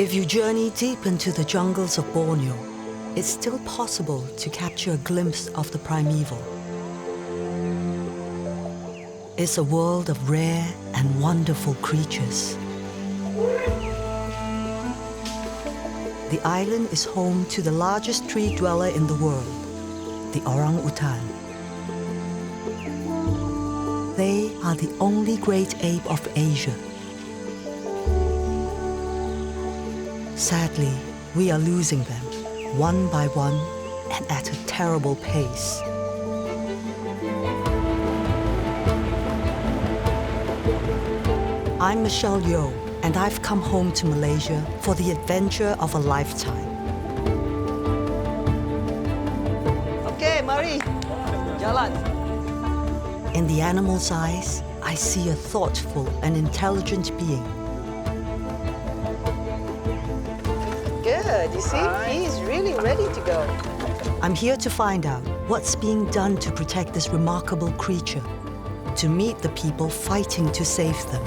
If you journey deep into the jungles of Borneo, it's still possible to capture a glimpse of the primeval. It's a world of rare and wonderful creatures. The island is home to the largest tree dweller in the world, the orangutan. They are the only great ape of Asia. Sadly, we are losing them, one by one, and at a terrible pace. I'm Michelle Yeoh, and I've come home to Malaysia for the adventure of a lifetime. Okay, mari. Jalan. In the animal's eyes, I see a thoughtful and intelligent being. Good, you see? He's really ready to go. I'm here to find out what's being done to protect this remarkable creature, to meet the people fighting to save them.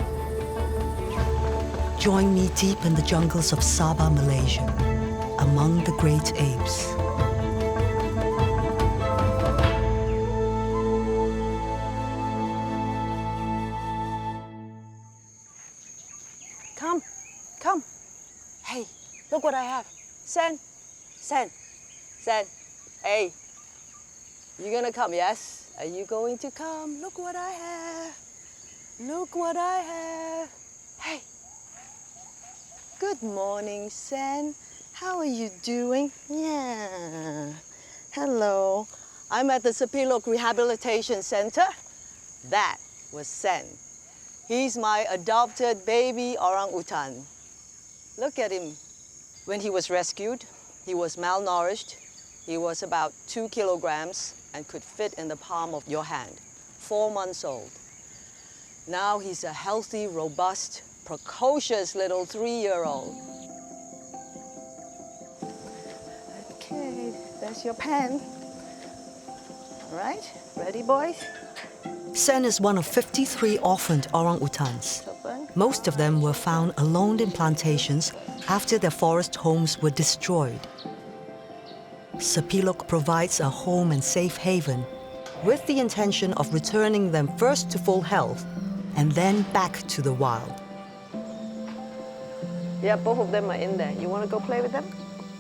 Join me deep in the jungles of Sabah, Malaysia, among the great apes. Come, come. Hey, look what I have. Sen, Sen, Sen. Hey, you gonna come, yes? Are you going to come? Look what I have. Look what I have. Hey. Good morning, Sen. How are you doing? Yeah. Hello. I'm at the Sepilok Rehabilitation Centre. That was Sen. He's my adopted baby orangutan. Look at him. When he was rescued, he was malnourished. He was about 2 kilograms and could fit in the palm of your hand, 4 months old. Now he's a healthy, robust, precocious little 3-year-old. Okay, there's your pen. All right, ready, boys? Sen is one of 53 orphaned orangutans. Most of them were found alone in plantations after their forest homes were destroyed. Sepilok provides a home and safe haven with the intention of returning them first to full health and then back to the wild. Yeah, both of them are in there. You want to go play with them?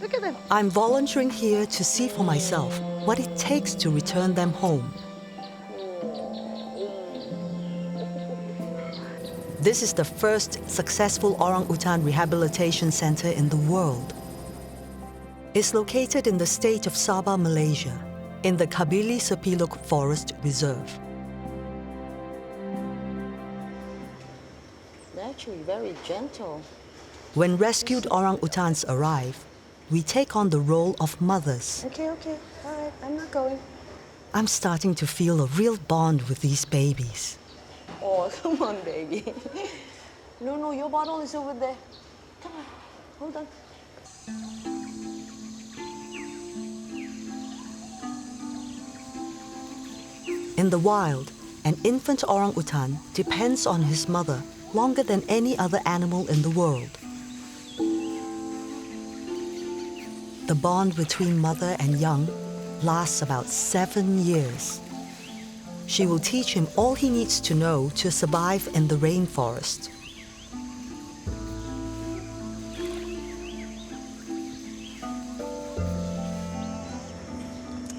Look at them. I'm volunteering here to see for myself what it takes to return them home. This is the first successful orangutan rehabilitation centre in the world. It's located in the state of Sabah, Malaysia, in the Kabili Sepilok Forest Reserve. They're actually very gentle. When rescued orangutans arrive, we take on the role of mothers. Okay, okay. All right, I'm not going. I'm starting to feel a real bond with these babies. Oh, come on, baby. No, your bottle is over there. Come on, hold on. In the wild, an infant orangutan depends on his mother longer than any other animal in the world. The bond between mother and young lasts about 7 years. She will teach him all he needs to know to survive in the rainforest.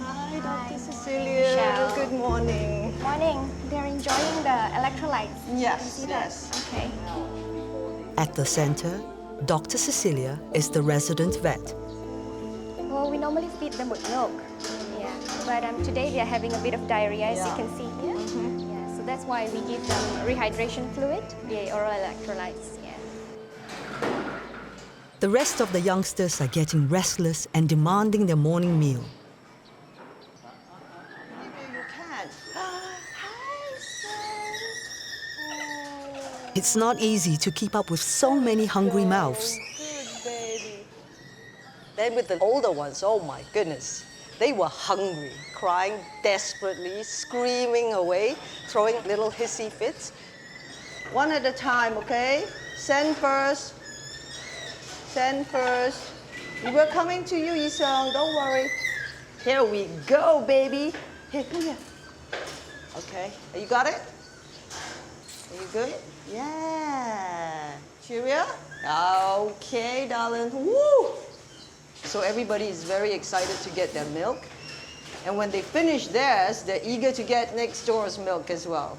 Hi, Dr. Cecilia. Michelle. Good morning. Morning. They're enjoying the electrolytes. Yes, You see that? yes. Okay. At the center, Dr. Cecilia is the resident vet. Well, we normally feed them with milk. Yeah. But today they are having a bit of diarrhea, as you Yeah. can see here. Yeah. So that's why we give them rehydration fluid, the oral electrolytes. Yeah. The rest of the youngsters are getting restless and demanding their morning meal. You can. Hi, son. It's not easy to keep up with so many hungry mouths. Good baby. Then with the older ones, oh my goodness. They were hungry, crying desperately, screaming away, throwing little hissy fits. One at a time, okay? Send first. Send first. We were coming to you, Isong. Don't worry. Here we go, baby. Here, come here. Okay. You got it? Are you good? Yeah. Cheerio? Okay, darling. Woo! So everybody is very excited to get their milk. And when they finish theirs, they're eager to get next door's milk as well.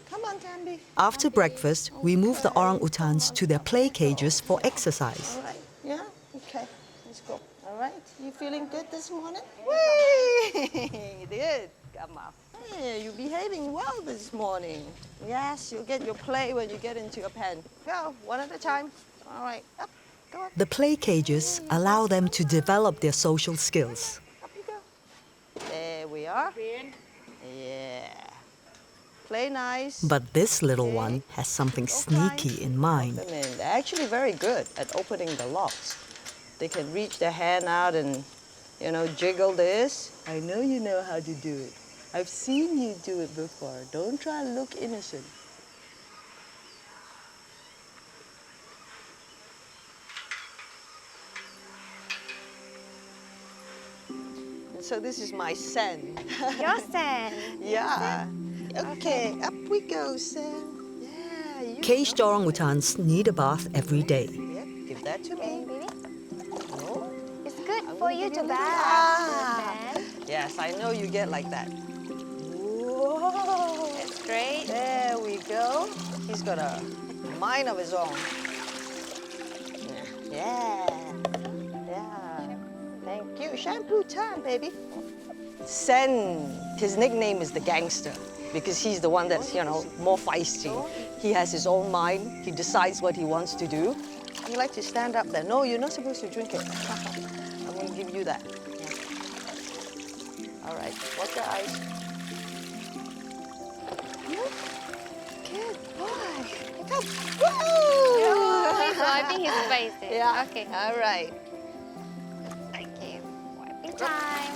Come on, Tambi. After breakfast, we move the orangutans to their play cages for exercise. All right. Yeah? Okay. Let's go. All right. You feeling good this morning? Whee! Good. Come on. Hey, you're behaving well this morning. Yes, you'll get your play when you get into your pen. Go, one at a time. All right. Up. Go on. The play cages allow them to develop their social skills. Up you go. There we are. Yeah. Play nice. But this little one has something sneaky in mind. I mean, they're actually very good at opening the locks. They can reach their hand out and, jiggle this. I know you know how to do it. I've seen you do it before. Don't try to look innocent. And so this is my Sen. Your Sen. Yeah. Okay, up we go, Sen. Yeah, you Caged orangutans need a bath every day. Yep, give that to Okay, me. baby. Oh. It's good I'm for gonna you give to you a bath. little- Yes, I know you get like that. Whoa. That's great. There we go. He's got a mind of his own. Yeah. Yeah. Thank you. Shampoo time, baby. Sen, his nickname is the gangster because he's the one that's, more feisty. He has his own mind. He decides what he wants to do. You like to stand up there. No, you're not supposed to drink it. I'm going to give you that. Yeah. All right, watch your eyes. Good boy. Here come. Oh, he's wiping his face there. Yeah. Okay. All right. Okay. Wiping time.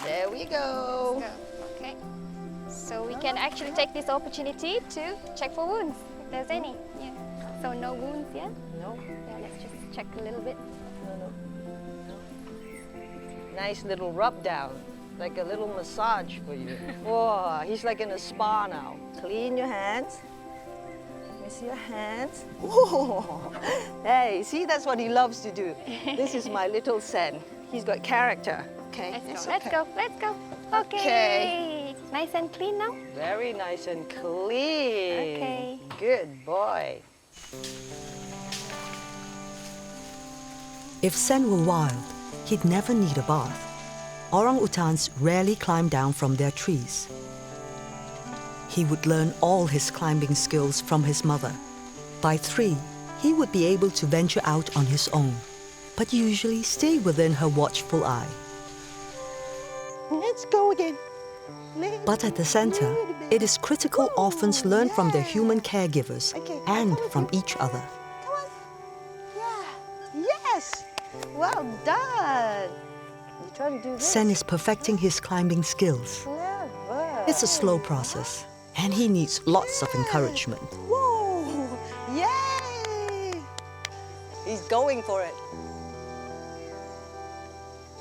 There we go. Go. Okay. So we can actually take this opportunity to check for wounds, if there's any. Yeah. So no wounds yet? No. Yeah, let's just check a little bit. No. Nice little rub down, like a little massage for you. Whoa, he's like in a spa now. Clean your hands. Let me see your hands. Whoa. Hey, see, that's what he loves to do. This is my little Sen. He's got character. Okay. Let's it's go. Let's okay. go. Let's go. Okay. Okay. Nice and clean now. Very nice and clean. Okay. Good boy. If Sen were wild, he'd never need a bath. Orangutans rarely climb down from their trees. He would learn all his climbing skills from his mother. By 3, he would be able to venture out on his own, but usually stay within her watchful eye. Let's go again. But at the center, it is critical orphans learn from their human caregivers and from each other. Come on. Yeah. Yes. Well done. You try to do this. Sen is perfecting his climbing skills. Clever. It's a slow process, and he needs lots of encouragement. Whoa. Yay. He's going for it.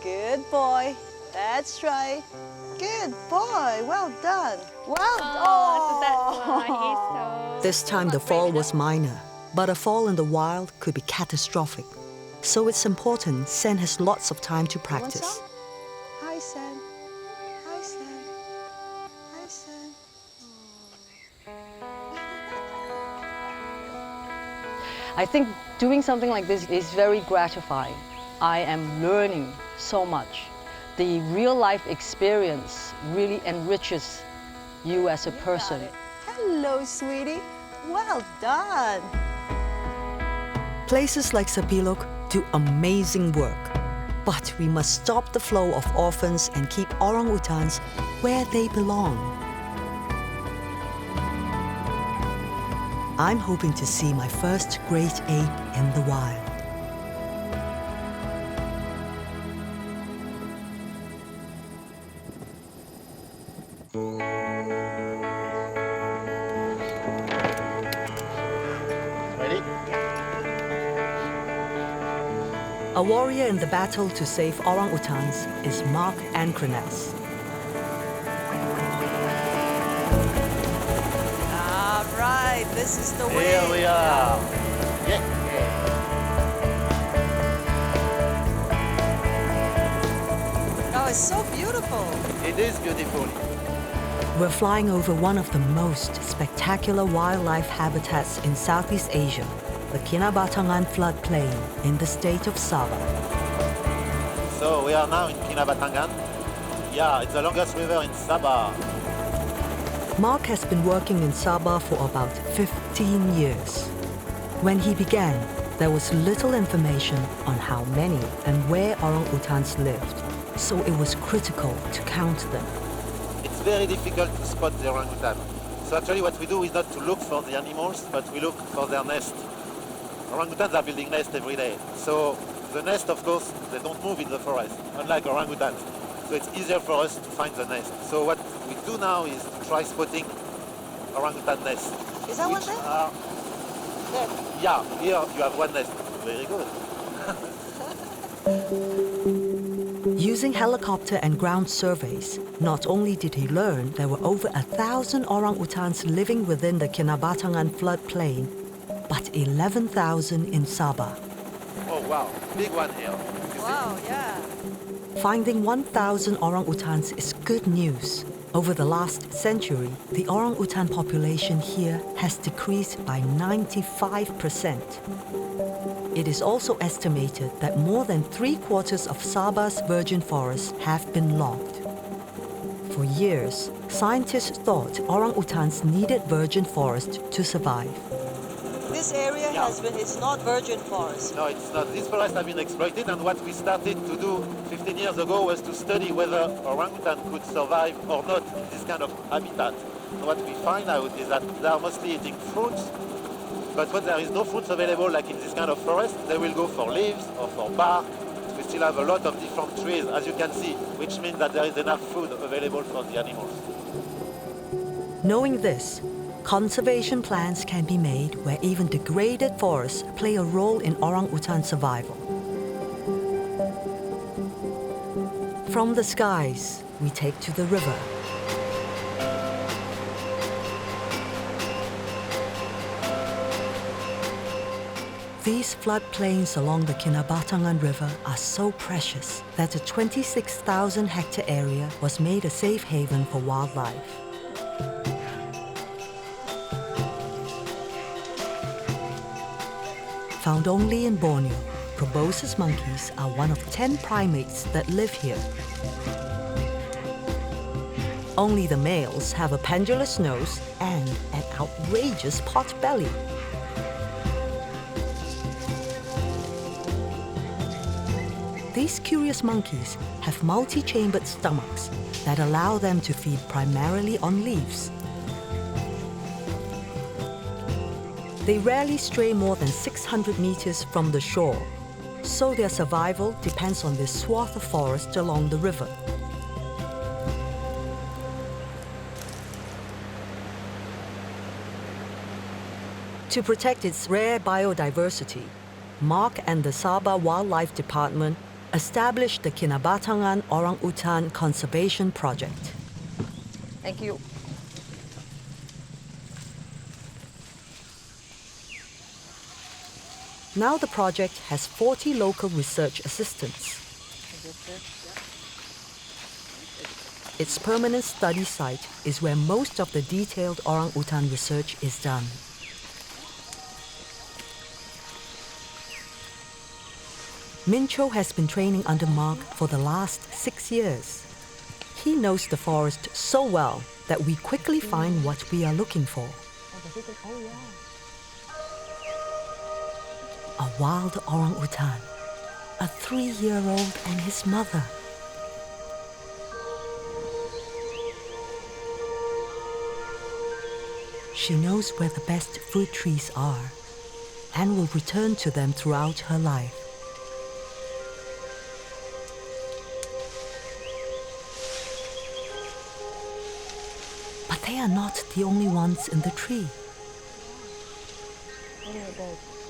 Good boy. That's right. Good boy. Well done. Well done. Oh, so that's why he's so... This time the fall was minor, but a fall in the wild could be catastrophic. So it's important Sen has lots of time to practice. Hi, Sen. Hi, Sen. Hi, Sen. I think doing something like this is very gratifying. I am learning so much. The real life experience really enriches you as a person. Hello, sweetie. Well done. Places like Sepilok do amazing work, but we must stop the flow of orphans and keep orangutans where they belong. I'm hoping to see my first great ape in the wild. Ready? A warrior in the battle to save orangutans is Mark Ancrenas. All right, this is the way. Here we are. Yeah. Oh, it's so beautiful. It is beautiful. We're flying over one of the most spectacular wildlife habitats in Southeast Asia, the Kinabatangan floodplain in the state of Sabah. So we are now in Kinabatangan. Yeah, it's the longest river in Sabah. Mark has been working in Sabah for about 15 years. When he began, there was little information on how many and where orangutans lived, so it was critical to count them. It's very difficult to spot the orangutan. So actually what we do is not to look for the animals, but we look for their nest. Orangutans are building nests every day. So the nest, of course, they don't move in the forest, unlike orangutans. So it's easier for us to find the nest. So what we do now is to try spotting orangutan nests. Is that one there? There. Yeah, here you have one nest. Very good. Using helicopter and ground surveys, not only did he learn there were over 1,000 orangutans living within the Kinabatangan floodplain, but 11,000 in Sabah. Oh wow, big one here. Wow, yeah. Finding 1,000 orangutans is good news. Over the last century, the orangutan population here has decreased by 95%. It is also estimated that more than 3/4 of Sabah's virgin forests have been logged. For years, scientists thought orangutans needed virgin forest to survive. This area Yeah. it's not virgin forest. No, it's not. These forests have been exploited, and what we started to do 15 years ago was to study whether orangutan could survive or not in this kind of habitat. And what we find out is that they are mostly eating fruits, but when there is no fruits available, like in this kind of forest, they will go for leaves or for bark. We still have a lot of different trees, as you can see, which means that there is enough food available for the animals. Knowing this, conservation plans can be made where even degraded forests play a role in orangutan survival. From the skies, we take to the river. These floodplains along the Kinabatangan River are so precious that the 26,000-hectare area was made a safe haven for wildlife. Found only in Borneo, proboscis monkeys are one of 10 primates that live here. Only the males have a pendulous nose and an outrageous pot belly. These curious monkeys have multi-chambered stomachs that allow them to feed primarily on leaves. They rarely stray more than 600 meters from the shore, so their survival depends on this swath of forest along the river. To protect its rare biodiversity, Mark and the Sabah Wildlife Department established the Kinabatangan Orangutan Conservation Project. Thank you. Now the project has 40 local research assistants. Its permanent study site is where most of the detailed orangutan research is done. Mincho has been training under Mark for the last 6 years. He knows the forest so well that we quickly find what we are looking for. A wild orangutan, a 3-year-old and his mother. She knows where the best fruit trees are and will return to them throughout her life. But they are not the only ones in the tree.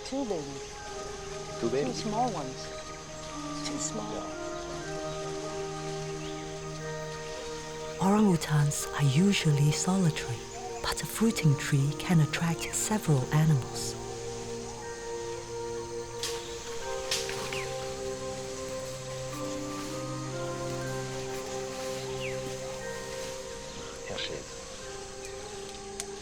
Two babies. Two Two small ones. too small. Orangutans are usually solitary, but a fruiting tree can attract several animals. Here she is.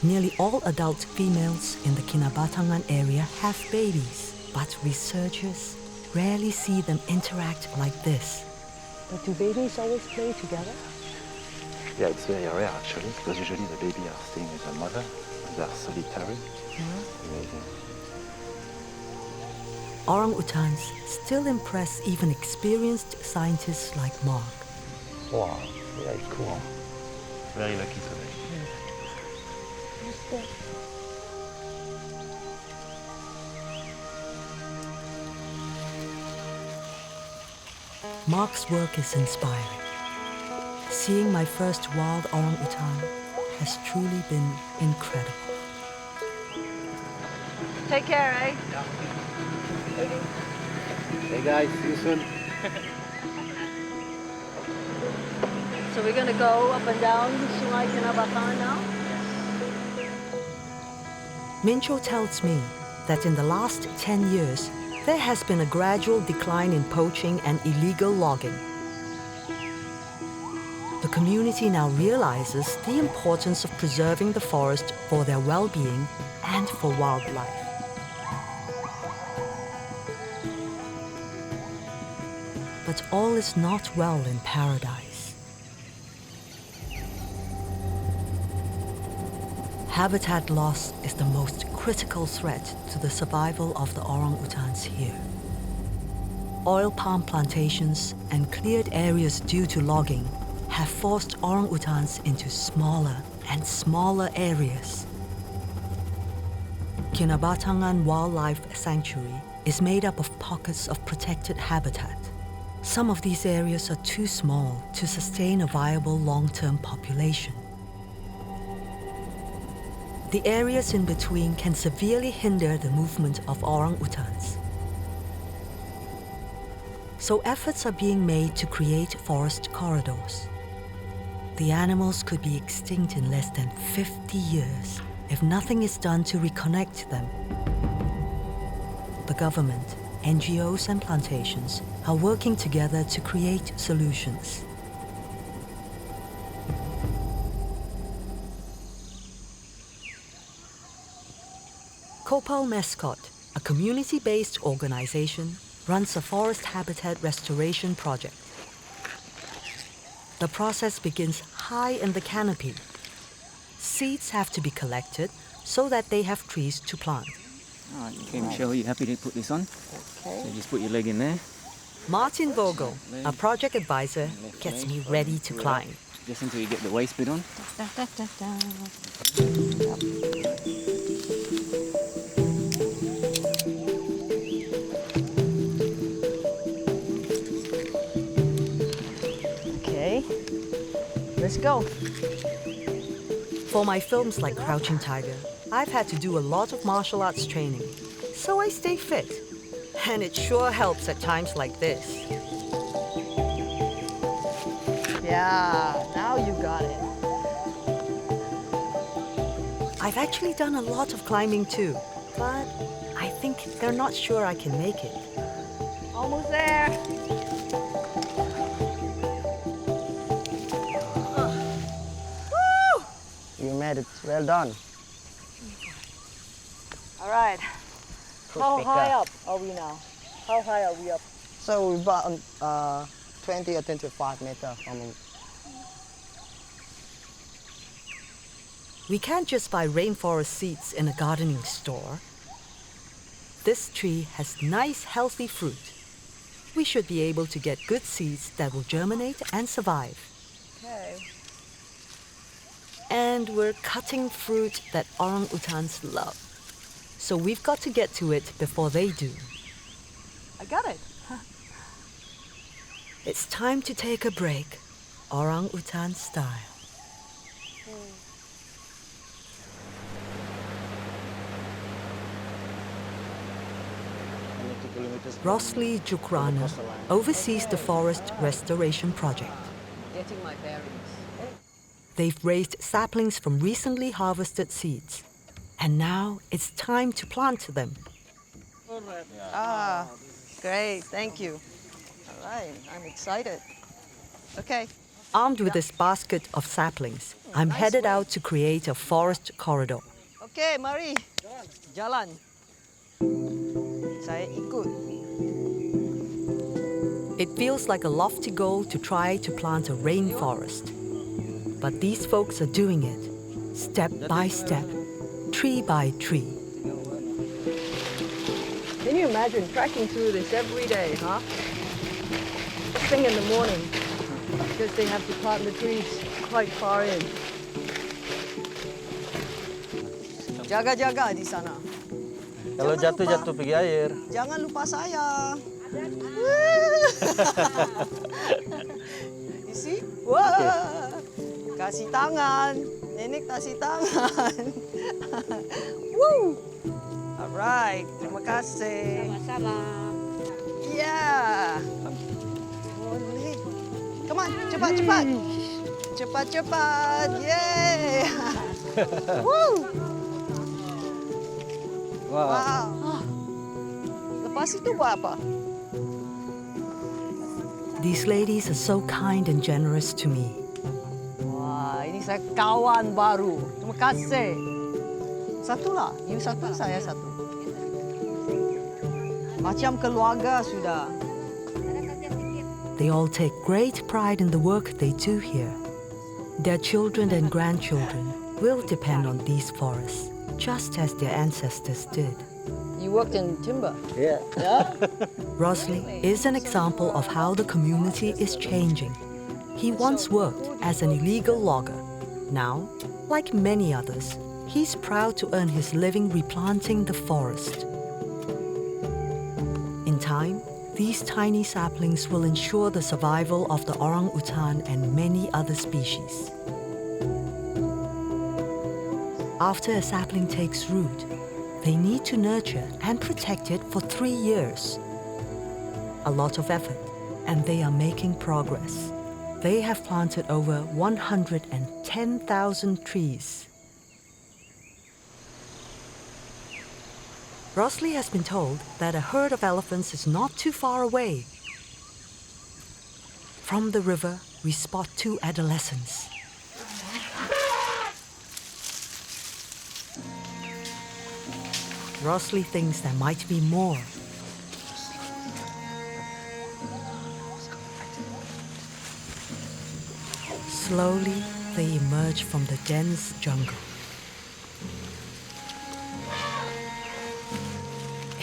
Nearly all adult females in the Kinabatangan area have babies, but researchers rarely see them interact like this. But do babies always play together? Yeah, it's very rare actually, because usually the baby are staying with the mother, and they are solitary. Amazing. Orangutans still impress even experienced scientists like Mark. Wow, very cool. Very lucky today. Mark's work is inspiring. Seeing my first wild orangutan has truly been incredible. Take care, eh? Hey guys, see you soon. So we're gonna go up and down Sungai Kinabatangan now? Mincho tells me that in the last 10 years, there has been a gradual decline in poaching and illegal logging. The community now realizes the importance of preserving the forest for their well-being and for wildlife. But all is not well in paradise. Habitat loss is the most critical threat to the survival of the orangutans here. Oil palm plantations and cleared areas due to logging have forced orangutans into smaller and smaller areas. Kinabatangan Wildlife Sanctuary is made up of pockets of protected habitat. Some of these areas are too small to sustain a viable long-term population. The areas in between can severely hinder the movement of orangutans. So efforts are being made to create forest corridors. The animals could be extinct in less than 50 years if nothing is done to reconnect them. The government, NGOs and plantations are working together to create solutions. Kopal Mascot, a community-based organization, runs a forest habitat restoration project. The process begins high in the canopy. Seeds have to be collected so that they have trees to plant. All right, okay, Michelle, you happy to put this on? Okay. So just put your leg in there. Martin Vogel, a project advisor, gets me ready to climb. Just until you get the waist bit on. Okay. Let's go. For my films like Crouching Tiger, I've had to do a lot of martial arts training, so I stay fit. And it sure helps at times like this. Yeah, now you got it. I've actually done a lot of climbing too, but I think they're not sure I can make it. Almost there. Woo! You made it. Well done. All right. How Pick high up. up are we now? How high are we up? So we're about 20 or 25 meters from We can't just buy rainforest seeds in a gardening store. This tree has nice, healthy fruit. We should be able to get good seeds that will germinate and survive. Okay. And we're cutting fruit that orangutans love. So we've got to get to it before they do. I got it. It's time to take a break, orangutan style. Rosli Jukrana oversees the forest restoration project. Getting my bearings. They've raised saplings from recently harvested seeds. And now it's time to plant them. Ah, great, thank you. All right, I'm excited. Okay. Armed with this basket of saplings, I'm headed out to create a forest corridor. Okay, mari. Jalan. Saya ikut. It feels like a lofty goal to try to plant a rainforest. But these folks are doing it, step by step, tree by tree. Can you imagine trekking through this every day, huh? First thing in the morning, because they have to plant the trees quite far in. Jaga-jaga di sana. Kalau jatuh-jatuh pergi air. Jangan lupa saya. You see? Wah. Kasih tangan. Nenek kasih tangan. Woo. Alright, terima kasih. Sama-sama. Yeah. Boleh. Come on, cepat-cepat. Cepat-cepat. Yay. Woo. Wow. Lepas itu buat apa? These ladies are so kind and generous to me. Wah, ini saya kawan baru. Terima kasih. Satulah, you satu, saya satu. Macam keluarga sudah. They all take great pride in the work they do here. Their children and grandchildren will depend on these forests, just as their ancestors did. You worked in timber? Yeah. Yeah? Rosli is an example of how the community is changing. He once worked as an illegal logger. Now, like many others, he's proud to earn his living replanting the forest. In time, these tiny saplings will ensure the survival of the orangutan and many other species. After a sapling takes root, they need to nurture and protect it for 3 years. A lot of effort, and they are making progress. They have planted over 110,000 trees. Rosli has been told that a herd of elephants is not too far away. From the river, we spot 2 adolescents. Rosli thinks there might be more. Slowly, they emerge from the dense jungle.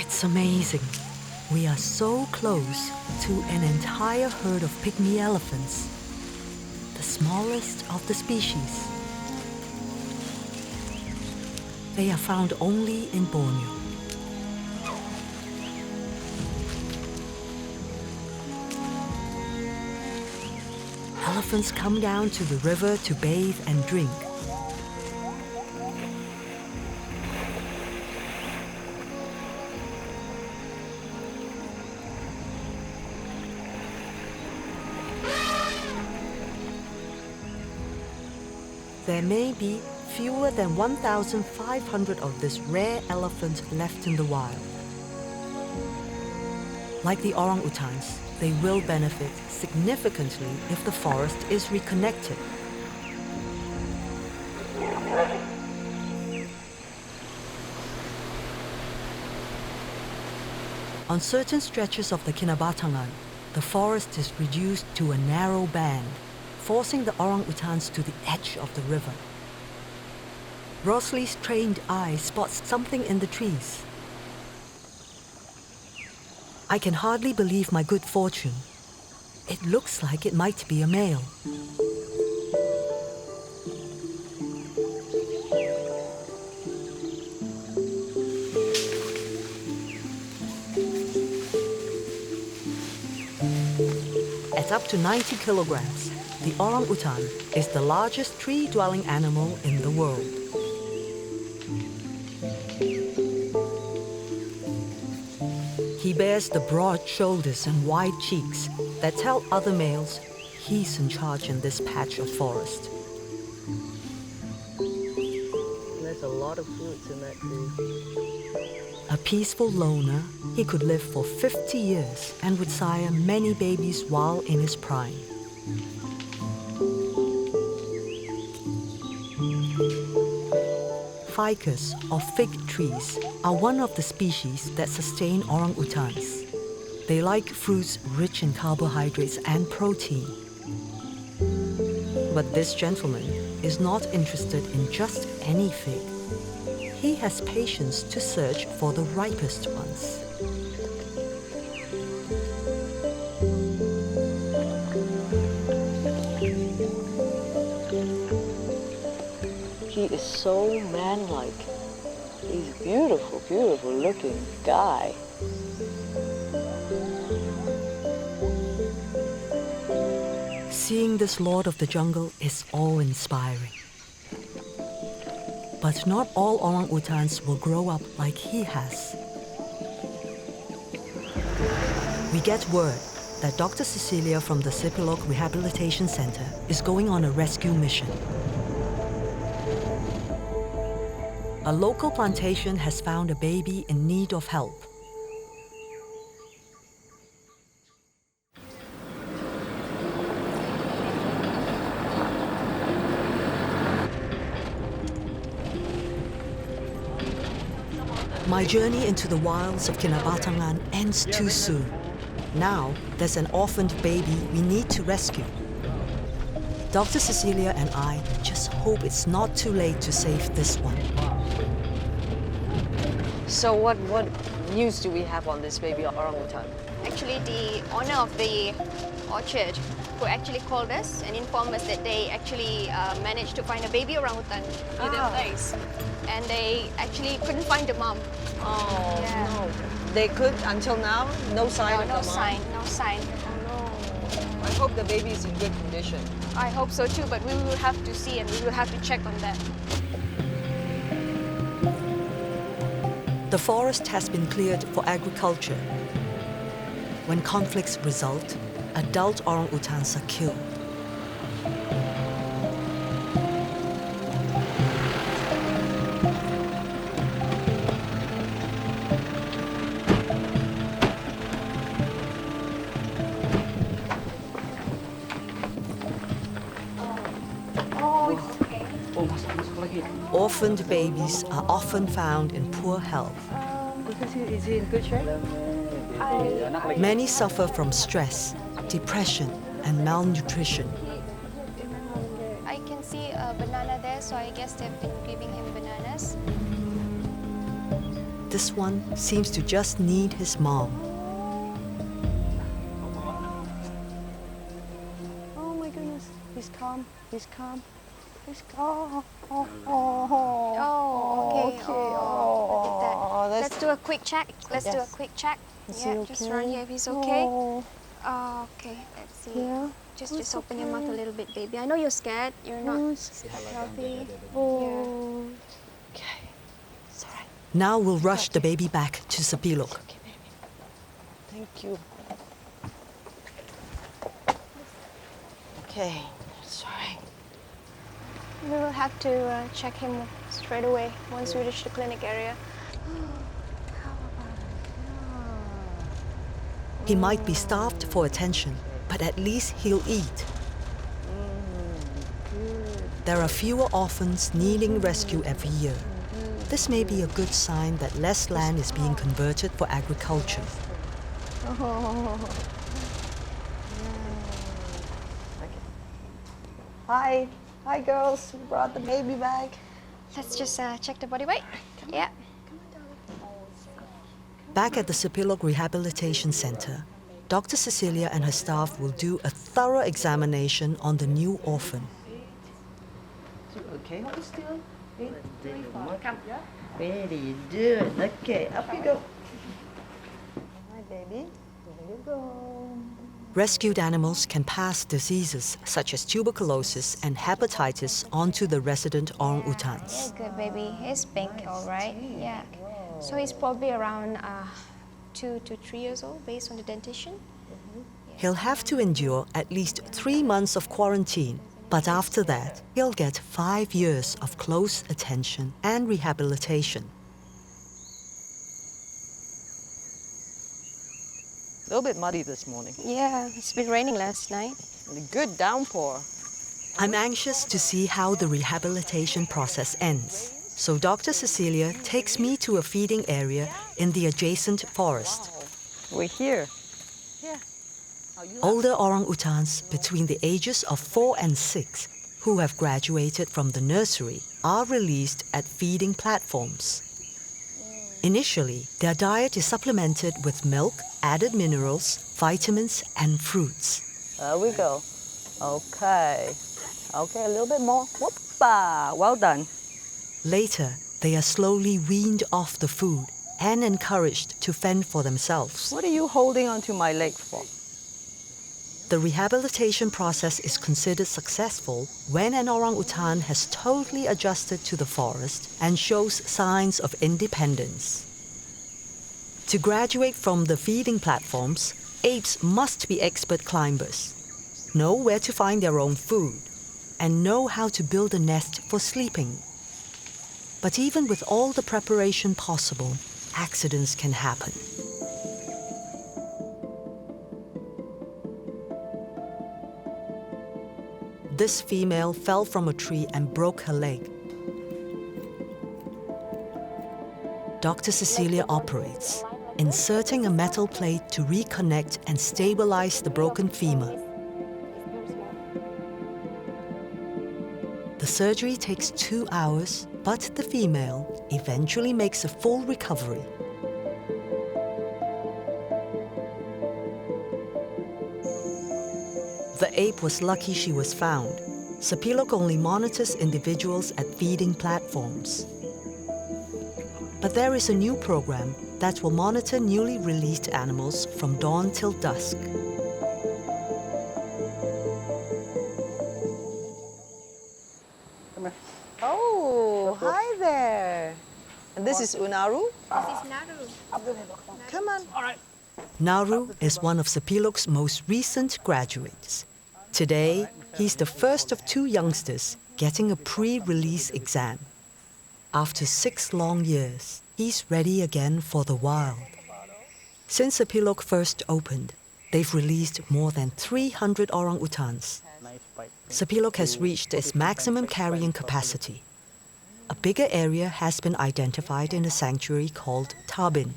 It's amazing. We are so close to an entire herd of pygmy elephants, the smallest of the species. They are found only in Borneo. Elephants come down to the river to bathe and drink. There may be fewer than 1,500 of this rare elephant left in the wild. Like the orangutans, they will benefit significantly if the forest is reconnected. On certain stretches of the Kinabatangan, the forest is reduced to a narrow band, forcing the orangutans to the edge of the river. Rosli's trained eye spots something in the trees. I can hardly believe my good fortune. It looks like it might be a male. At up to 90 kilograms, the orangutan is the largest tree-dwelling animal in the world. He bears the broad shoulders and wide cheeks that tell other males he's in charge in this patch of forest. There's a lot of fruits in that tree. A peaceful loner, he could live for 50 years and would sire many babies while in his prime. Ficus, or fig trees, are one of the species that sustain orangutans. They like fruits rich in carbohydrates and protein. But this gentleman is not interested in just any fig. He has patience to search for the ripest ones. He is so man-like. He's a beautiful, beautiful looking guy. Seeing this lord of the jungle is awe-inspiring. But not all orangutans will grow up like he has. We get word that Dr. Cecilia from the Sepilok Rehabilitation Centre is going on a rescue mission. A local plantation has found a baby in need of help. My journey into the wilds of Kinabatangan ends too soon. Now, there's an orphaned baby we need to rescue. Dr. Cecilia and I just hope it's not too late to save this one. So what news do we have on this baby orangutan? Actually, the owner of the orchard who actually called us and informed us that they actually managed to find a baby orangutan with their place. And they actually couldn't find the mom. Oh, Yeah. no. They could until now? No sign of No the mom? sign, no sign. I hope the baby is in good condition. I hope so too, but we will have to see and we will have to check on that. The forest has been cleared for agriculture. When conflicts result, adult orangutans are killed. Orphaned babies are often found in poor health. Is he in good shape? Many suffer from stress, depression, and malnutrition. I can see a banana there, so I guess they've been giving him bananas. This one seems to just need his mom. Oh my goodness, he's calm, he's calm. He's calm. Oh, okay. Look at that. Let's do a quick check. Let's do a quick check. Yeah, just run here if he's okay. Okay, let's see. Yeah. Just open your mouth a little bit, baby. I know you're scared. You're not healthy. Yeah. Okay, it's all right. Now we'll rush the baby back to Sepilok. Okay, baby. Thank you. Okay, it's all right. We will have to check him straight away once we reach the clinic area. He might be starved for attention, but at least he'll eat. There are fewer orphans needing rescue every year. This may be a good sign that less land is being converted for agriculture. Hi. Hi, girls. We brought the baby back. Let's just check the body weight. Yeah. Back at the Sepilok Rehabilitation Centre, Dr. Cecilia and her staff will do a thorough examination on the new orphan. Okay, hold still. Come. Very good. Okay, up you go. Hi, baby. There you go. Rescued animals can pass diseases such as tuberculosis and hepatitis onto the resident orangutans. Yeah, good baby. He's pink, all right. Yeah. So he's probably around 2 to 3 years old based on the dentition. He'll have to endure at least 3 months of quarantine, but after that, he'll get 5 years of close attention and rehabilitation. A little bit muddy this morning. Yeah, it's been raining last night. And a good downpour. I'm anxious to see how the rehabilitation process ends. So Dr. Cecilia takes me to a feeding area in the adjacent forest. We're here. Yeah. Older orangutans between the ages of 4 and 6 who have graduated from the nursery are released at feeding platforms. Initially, their diet is supplemented with milk, added minerals, vitamins, and fruits. There we go. Okay. Okay, a little bit more. Whoopa! Well done. Later, they are slowly weaned off the food and encouraged to fend for themselves. What are you holding onto my leg for? The rehabilitation process is considered successful when an orangutan has totally adjusted to the forest and shows signs of independence. To graduate from the feeding platforms, apes must be expert climbers, know where to find their own food, and know how to build a nest for sleeping. But even with all the preparation possible, accidents can happen. This female fell from a tree and broke her leg. Dr. Cecilia operates, inserting a metal plate to reconnect and stabilize the broken femur. The surgery takes 2 hours, but the female eventually makes a full recovery. The ape was lucky she was found. Sepilok only monitors individuals at feeding platforms. But there is a new program that will monitor newly released animals from dawn till dusk. Oh, hi there. And this is Unaru? This is Naru. Come on. All right. Naru is one of Sepilok's most recent graduates. Today, he's the first of 2 youngsters getting a pre-release exam. After 6 long years, he's ready again for the wild. Since Sepilok first opened, they've released more than 300 orangutans. Sepilok has reached its maximum carrying capacity. A bigger area has been identified in a sanctuary called Tabin.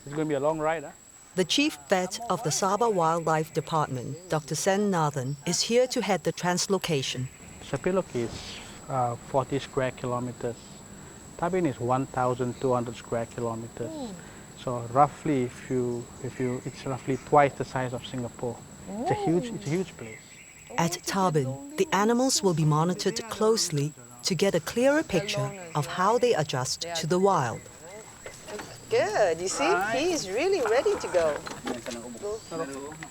It's going to be a long ride, huh? The chief vet of the Sabah Wildlife Department, Dr. Sen Nathan, is here to head the translocation. Sepilok is 40 square kilometers. Tabin is 1,200 square kilometers. So roughly, it's roughly twice the size of Singapore. It's a huge place. At Tabin, the animals will be monitored closely to get a clearer picture of how they adjust to the wild. Good. You see, he's really ready to go.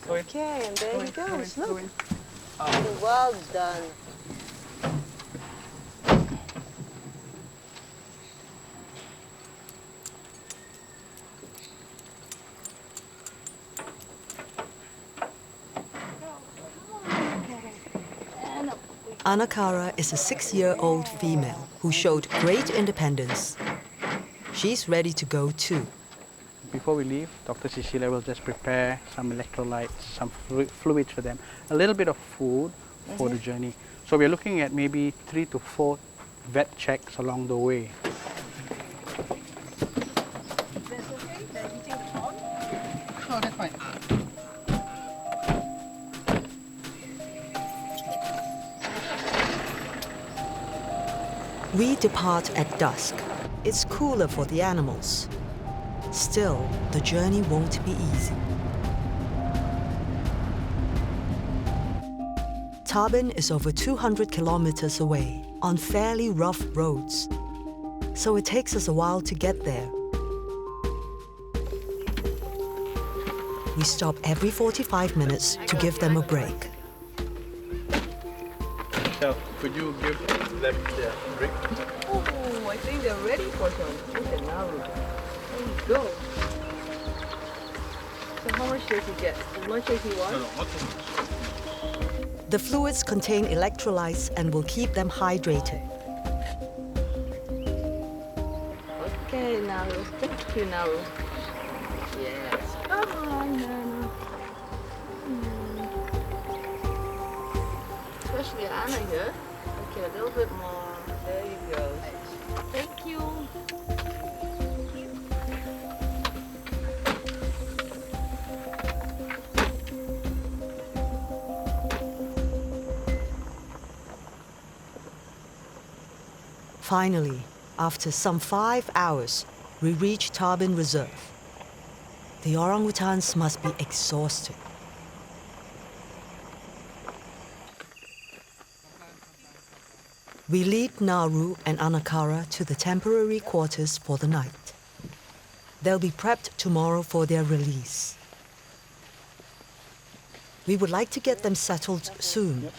Okay, and there he goes. Look. Well done. Anakara is a 6-year-old female who showed great independence. She's ready to go too. Before we leave, Dr. Cecilia will just prepare some electrolytes, some fluids for them, a little bit of food for the journey. So we're looking at maybe 3 to 4 vet checks along the way. Oh, that's fine. We depart at dusk. It's cooler for the animals. Still, the journey won't be easy. Tabin is over 200 kilometers away on fairly rough roads, so it takes us a while to get there. We stop every 45 minutes to give them a break. Could you give them their drink? Oh, I think they're ready for some. Look at Naru. There you go. How much does he get? As much as he wants? No, not too much. The fluids contain electrolytes and will keep them hydrated. Okay, Naru. Thank you, Naru. Yes. Come on, Naru. Especially Anna here. Okay, a little bit more. There you go. Thank you. Finally, after some 5 hours, we reach Tarbin Reserve. The orangutans must be exhausted. We lead Naru and Anakara to the temporary quarters for the night. They'll be prepped tomorrow for their release. We would like to get them settled soon.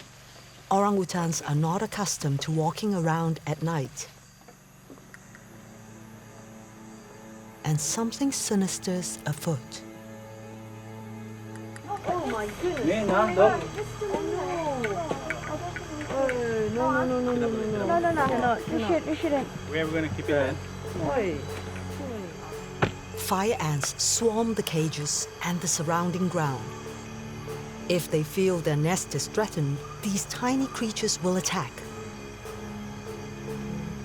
Orangutans are not accustomed to walking around at night. And something sinister's afoot. Oh my goodness. Yeah, no, no. No. We shouldn't. Where are we going to keep it in? Oi. Fire ants swarm the cages and the surrounding ground. If they feel their nest is threatened, these tiny creatures will attack.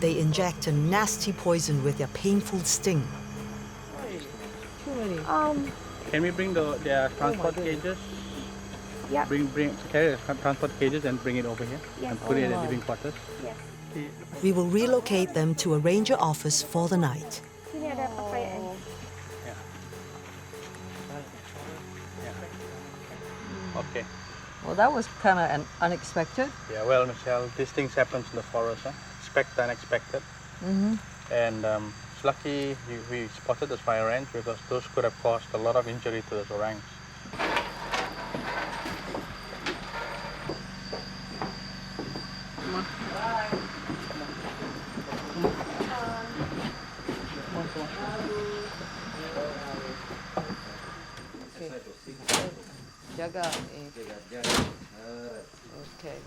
They inject a nasty poison with their painful sting. Too many. Can we bring their transport cages? Yeah. Carry the transport cages and bring it over here and put it in the living quarters. Yes. We will relocate them to a ranger office for the night. Sini ada papaya. Okay. Well, that was kind of unexpected. Yeah, well, Michelle, these things happen in the forest, huh? Expect the unexpected. And it's lucky we spotted those fire ants because those could have caused a lot of injury to those orangs. Jaga. Okay.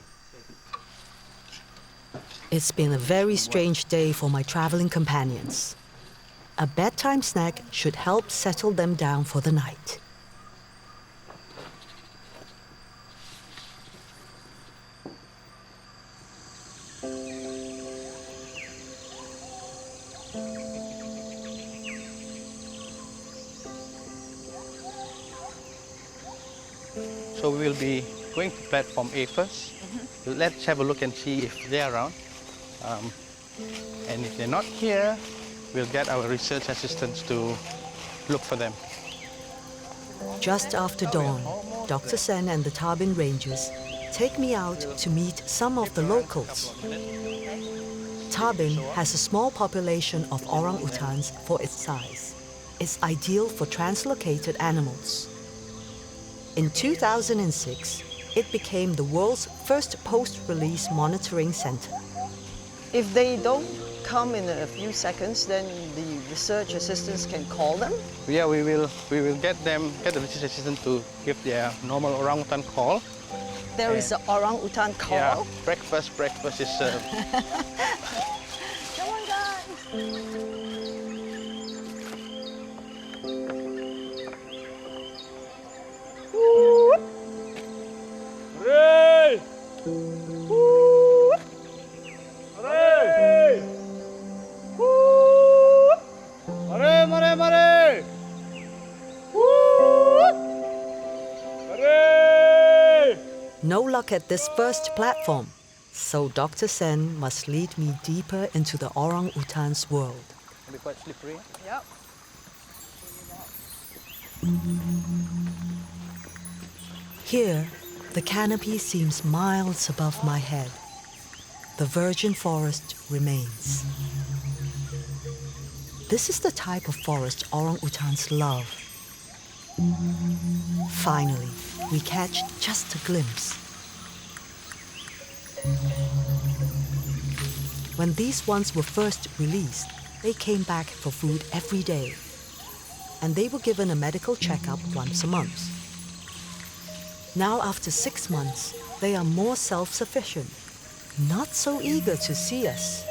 It's been a very strange day for my traveling companions. A bedtime snack should help settle them down for the night. So we will be going to platform A first. Let's have a look and see if they're around. And if they're not here, we'll get our research assistants to look for them. Just after dawn, Dr. Sen and the Tarbin Rangers take me out to meet some of the locals. Tarbin has a small population of orangutans for its size. It's ideal for translocated animals. In 2006, it became the world's first post-release monitoring center. If they don't come in a few seconds, then the research assistants can call them? Yeah, we will get the research assistant to give their normal orangutan call. There is an orangutan call? Yeah, breakfast is served. Come on, guys! No luck at this first platform, so Dr. Sen must lead me deeper into the orangutan's world. It'll be quite slippery. Yep. Here, the canopy seems miles above my head. The virgin forest remains. This is the type of forest orangutans love. Finally, we catch just a glimpse. When these ones were first released, they came back for food every day. and they were given a medical checkup once a month. Now, after 6 months, they are more self-sufficient, not so eager to see us.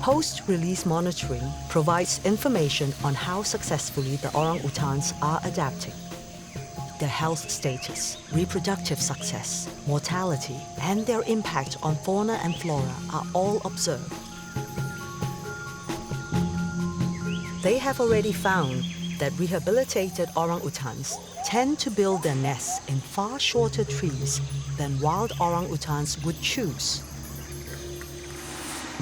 Post-release monitoring provides information on how successfully the orangutans are adapting. Their health status, reproductive success, mortality, and their impact on fauna and flora are all observed. They have already found that rehabilitated orangutans tend to build their nests in far shorter trees than wild orangutans would choose.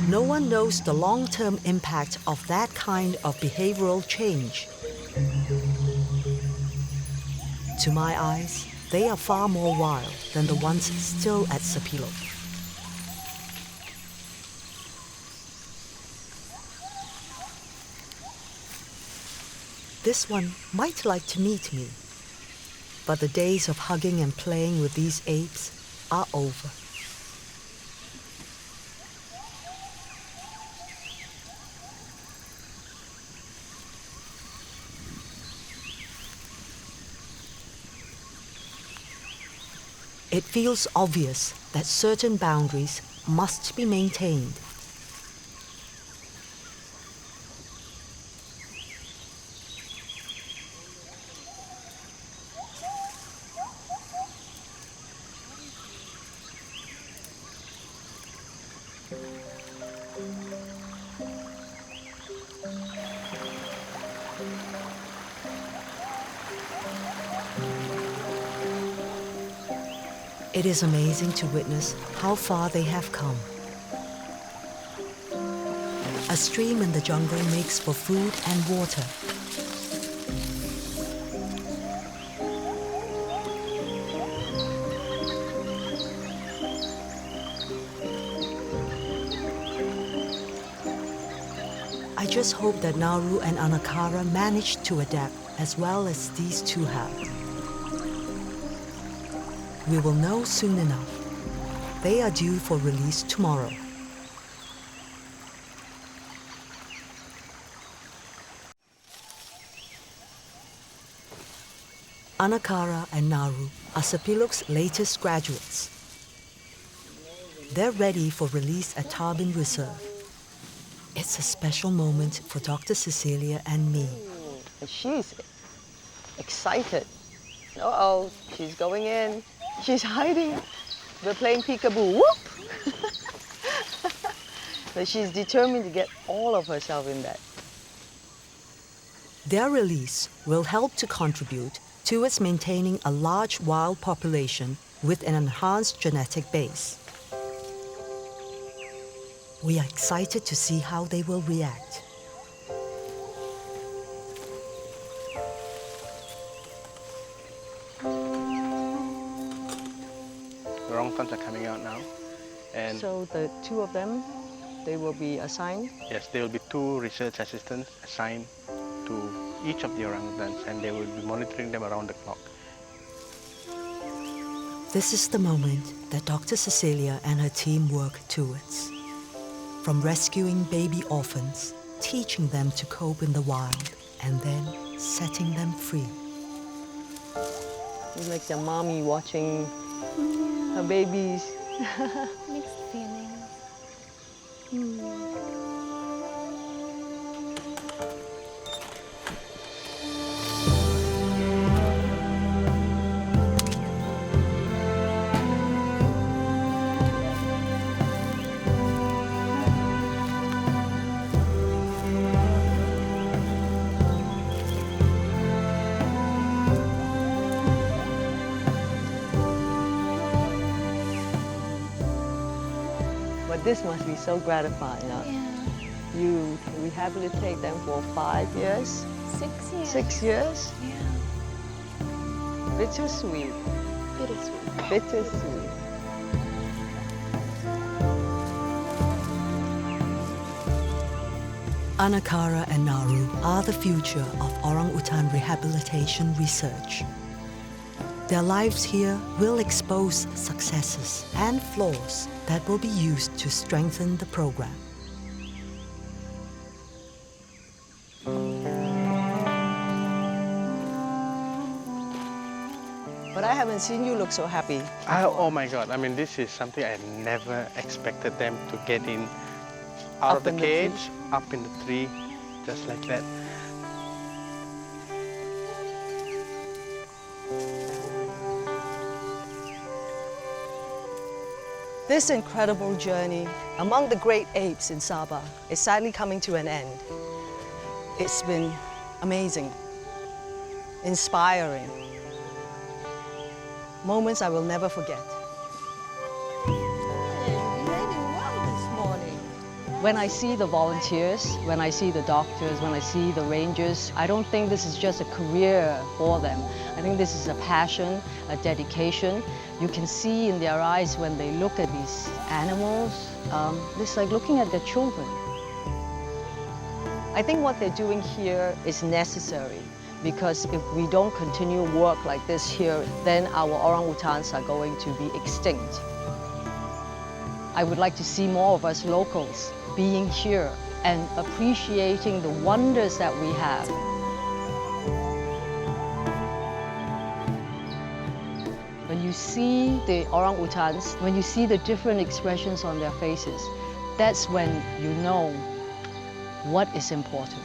No one knows the long-term impact of that kind of behavioral change. To my eyes, they are far more wild than the ones still at Sepilok. This one might like to meet me, but the days of hugging and playing with these apes are over. It feels obvious that certain boundaries must be maintained. It is amazing to witness how far they have come. A stream in the jungle makes for food and water. I just hope that Nauru and Anakara managed to adapt as well as these two have. We will know soon enough. They are due for release tomorrow. Anakara and Nauru are Sepilok's latest graduates. They're ready for release at Tarbin Reserve. It's a special moment for Dr. Cecilia and me. She's excited. Uh-oh, she's going in. She's hiding. We're playing peekaboo. Whoop! But she's determined to get all of herself in that. Their release will help to contribute towards maintaining a large wild population with an enhanced genetic base. We are excited to see how they will react. The orangutans are coming out now. And So the two of them, they will be assigned? yes, there will be 2 research assistants assigned to each of the orangutans, and they will be monitoring them around the clock. This is the moment that Dr. Cecilia and her team work towards. From rescuing baby orphans, teaching them to cope in the wild, and then setting them free. It's like the mommy watching her babies. Mixed feelings. But this must be so gratifying. Huh? Yeah. You rehabilitate them for 5 years, 6 years. 6 years. Yeah. Bittersweet. Bittersweet. Bittersweet. Anakara and Nauru are the future of orangutan rehabilitation research. Their lives here will expose successes and flaws that will be used to strengthen the program. But I haven't seen you look so happy. Oh my God, I mean, this is something I never expected them to get in, out of the cage, up in the tree, just like that. This incredible journey among the great apes in Sabah is sadly coming to an end. It's been amazing, inspiring, moments I will never forget. When I see the volunteers, when I see the doctors, when I see the rangers, I don't think this is just a career for them. I think this is a passion, a dedication. You can see in their eyes when they look at these animals, it's like looking at their children. I think what they're doing here is necessary, because if we don't continue work like this here, then our orangutans are going to be extinct. I would like to see more of us locals being here and appreciating the wonders that we have. When you see the orangutans, when you see the different expressions on their faces, that's when you know what is important.